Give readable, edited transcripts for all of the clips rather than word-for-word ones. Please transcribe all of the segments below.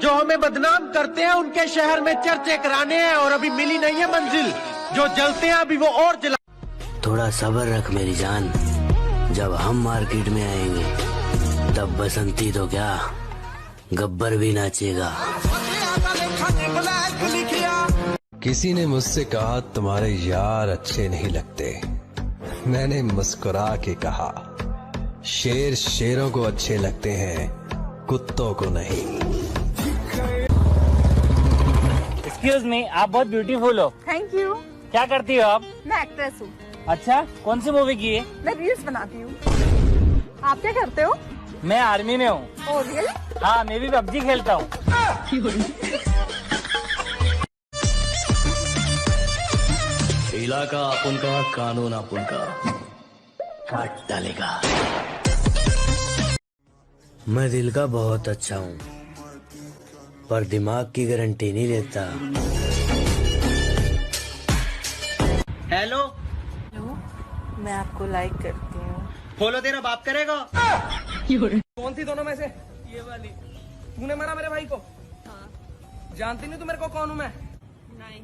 जो हमें बदनाम करते हैं उनके शहर में चर्चे कराने हैं और अभी मिली नहीं है मंजिल। जो जलते हैं अभी वो और जला। थोड़ा सब्र रख मेरी जान, जब हम मार्केट में आएंगे तब बसंती तो क्या गब्बर भी नाचेगा। किसी ने मुझसे कहा तुम्हारे यार अच्छे नहीं लगते। मैंने मुस्कुरा के कहा शेर शेरों को अच्छे लगते हैं, कुत्तों को नहीं। एक्सक्यूज मी, आप बहुत ब्यूटीफुल हो। Thank you. क्या करती हो आप? मैं एक्ट्रेस हूँ। अच्छा, कौन सी मूवी की है? मैं रील्स बनाती हूँ। आप क्या करते हो? मैं आर्मी में हूँ। Oh really? हाँ, मैं भी पबजी खेलता हूँ। इलाका अपन का, कानून अपन का, काट डालेगा। मैं दिल का बहुत अच्छा हूँ, पर दिमाग की गारंटी नहीं लेता। हेलो, मैं आपको लाइक करती हूँ। फॉलो तेरा बाप करेगा। कौन थी दोनों में से? ये वाली। तूने मारा मेरे भाई को? हाँ। जानती नहीं तू मेरे को कौन हूँ मैं? नहीं।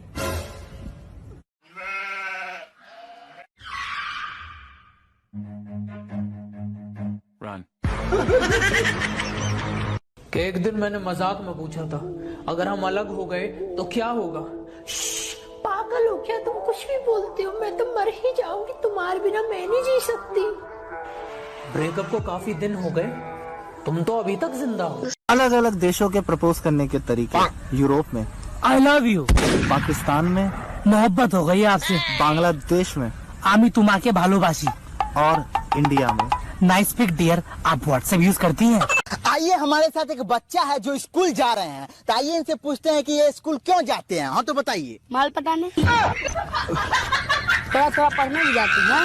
कि एक दिन मैंने मजाक में पूछा था अगर हम अलग हो गए तो क्या होगा। पागल हो क्या तुम, कुछ भी बोलते हो। मैं तो मर ही जाऊंगी, तुम्हारे बिना मैं नहीं जी सकती। ब्रेकअप को काफी दिन हो गए, तुम तो अभी तक जिंदा हो। अलग अलग देशों के प्रपोज करने के तरीके। यूरोप में आई लव यू, पाकिस्तान में मोहब्बत हो गई आपसे, बांग्लादेश में आमी तुम्हाके भालोबासी, और इंडिया में नाइस पिक डियर। आप व्हाट्सएप यूज करती हैं? आइए, हमारे साथ एक बच्चा है जो स्कूल जा रहे हैं, तो आइए इनसे पूछते हैं कि ये स्कूल क्यों जाते हैं। हाँ तो बताइए। माल पटाने। थोड़ा थोड़ा पढ़ने भी जाती है।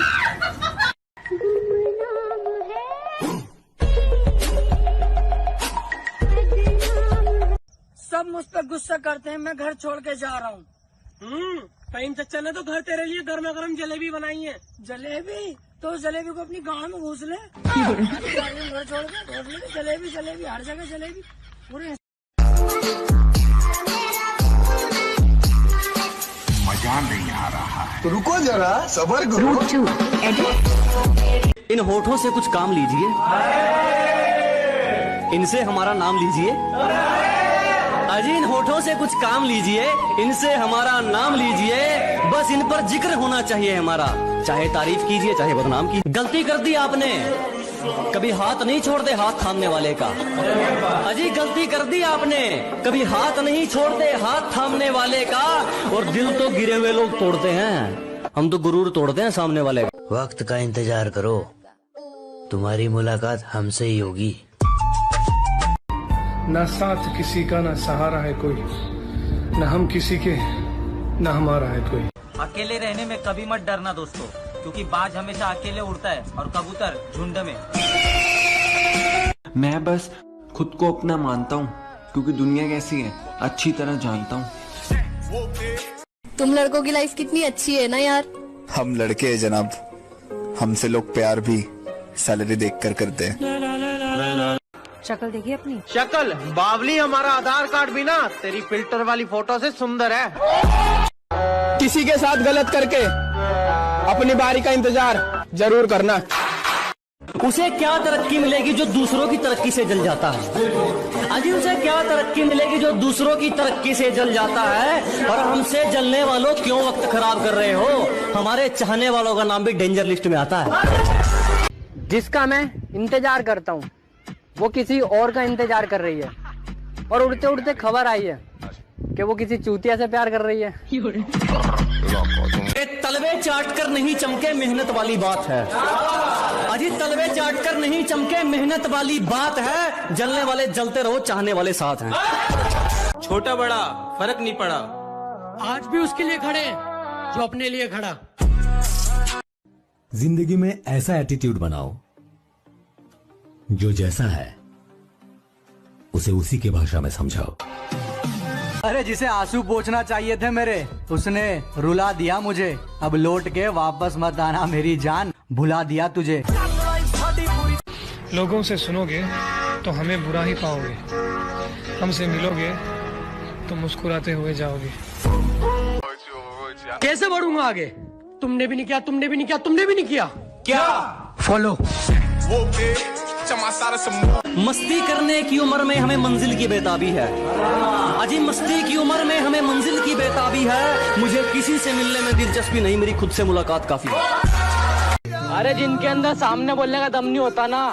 सब मुझ पर गुस्सा करते हैं, मैं घर छोड़ के जा रहा हूँ। टाइम से चले तो घर तेरे लिए गर्मा गर्म जलेबी बनाई है। जलेबी? तो जलेबी को अपनी गांव में घुस ले। घर छोड़ के जलेबी जलेबी हर जगह जलेबी पूरे। मजा नहीं आ रहा है तो रुको जरा, सब्र करो। इन होठों से कुछ काम लीजिए, इनसे हमारा नाम लीजिए। अजी इन होठों से कुछ काम लीजिए, इनसे हमारा नाम लीजिए। बस इन पर जिक्र होना चाहिए हमारा, चाहे तारीफ कीजिए चाहे बदनाम कीजिए। गलती कर दी आपने, कभी हाथ नहीं छोड़ते हाथ थामने वाले का। अजी गलती कर दी आपने, कभी हाथ नहीं छोड़ते हाथ थामने वाले का। और दिल तो गिरे हुए लोग तोड़ते हैं, हम तो गुरूर तोड़ते हैं सामने वाले का। वक्त का इंतजार करो, तुम्हारी मुलाकात हमसे ही होगी। न साथ किसी का न सहारा है कोई, न हम किसी के न हमारा है कोई। अकेले रहने में कभी मत डरना दोस्तों, क्योंकि बाज हमेशा अकेले उड़ता है और कबूतर झुंड में। मैं बस खुद को अपना मानता हूँ, क्योंकि दुनिया कैसी है अच्छी तरह जानता हूँ। तुम लड़कों की लाइफ कितनी अच्छी है ना यार। हम लड़के हैं जनाब, हमसे लोग प्यार भी सैलरी देखकर करते हैं। शक्ल देखिए अपनी। शक्ल बावली, हमारा आधार कार्ड भी ना तेरी फिल्टर वाली फोटो से सुंदर है। किसी के साथ गलत करके अपनी बारी का इंतजार जरूर करना। उसे क्या तरक्की मिलेगी जो दूसरों की तरक्की से जल जाता है। अजी उसे क्या तरक्की मिलेगी जो दूसरों की तरक्की से जल जाता है। और हमसे जलने वालों क्यों वक्त खराब कर रहे हो। हमारे चाहने वालों का नाम भी डेंजर लिस्ट में आता है। जिसका मैं इंतजार करता हूँ वो किसी और का इंतजार कर रही है, और उड़ते उड़ते खबर आई है कि वो किसी चूतिया से प्यार कर रही है। तलवे चाट कर नहीं चमके मेहनत वाली बात है। अजी तलवे चाट कर नहीं चमके मेहनत वाली बात है। जलने वाले जलते रहो, चाहने वाले साथ हैं। छोटा बड़ा फर्क नहीं पड़ा, आज भी उसके लिए खड़े जो अपने लिए खड़ा। जिंदगी में ऐसा एटीट्यूड बनाओ जो जैसा है उसे उसी की भाषा में समझाओ। अरे जिसे आंसू पोंछना चाहिए थे मेरे, उसने रुला दिया मुझे। अब लौट के वापस मत आना मेरी जान, भुला दिया तुझे। लोगों से सुनोगे तो हमें बुरा ही पाओगे, हमसे मिलोगे तो मुस्कुराते हुए जाओगे। कैसे बढ़ूंगा आगे? तुमने भी नहीं किया, तुमने भी नहीं किया, तुमने भी नहीं किया। क्या? फॉलो। मस्ती करने की उम्र में हमें मंजिल की बेताबी है। अजी मस्ती की उम्र में हमें मंजिल की बेताबी है। मुझे किसी से मिलने में दिलचस्पी नहीं, मेरी खुद से मुलाकात काफी है। अरे जिनके अंदर सामने बोलने का दम नहीं होता ना,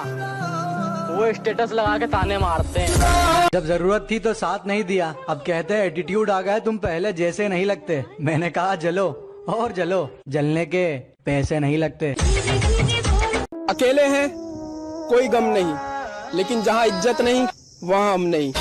वो स्टेटस लगा के ताने मारते हैं। जब जरूरत थी तो साथ नहीं दिया, अब कहते हैं एटीट्यूड आ गया, तुम पहले जैसे नहीं लगते। मैंने कहा जलो और जलो, जलने के पैसे नहीं लगते। अकेले हैं कोई गम नहीं, लेकिन जहाँ इज्जत नहीं वहाँ हम नहीं।